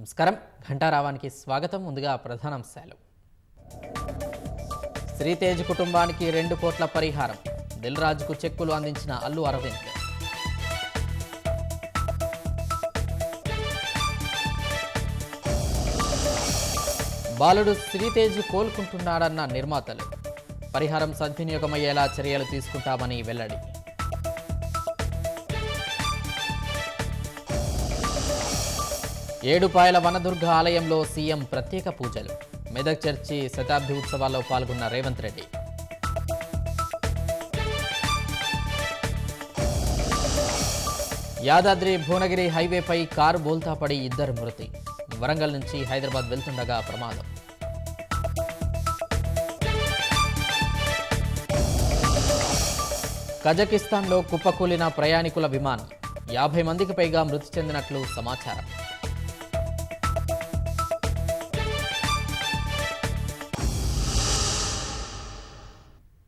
నమస్కారం. ఘంటారావానికి స్వాగతం. ముందుగా ప్రధానాంశాలు. శ్రీతేజ్ కుటుంబానికి 2 కోట్ల పరిహారం. దిల్ రాజుకు చెక్కులు అందించిన అల్లు అరవింద్. బాలుడు శ్రీతేజ్ కోలుకుంటున్నాడన్న నిర్మాతలు. పరిహారం సద్వినియోగమయ్యేలా చర్యలు తీసుకుంటామని వెల్లడి. ఏడుపాయల వనదుర్గ ఆలయంలో సీఎం ప్రత్యేక పూజలు. మెదక్ చర్చి శతాబ్ది ఉత్సవాల్లో పాల్గొన్న రేవంత్ రెడ్డి. యాదాద్రి భువనగిరి హైవేపై కారు బోల్తాపడి 2 మృతి. వరంగల్ నుంచి హైదరాబాద్ వెళ్తుండగా ప్రమాదం. కజకిస్తాన్లో కుప్పకూలిన ప్రయాణికుల విమానం. 50 మందికి పైగా మృతి చెందినట్లు సమాచారం.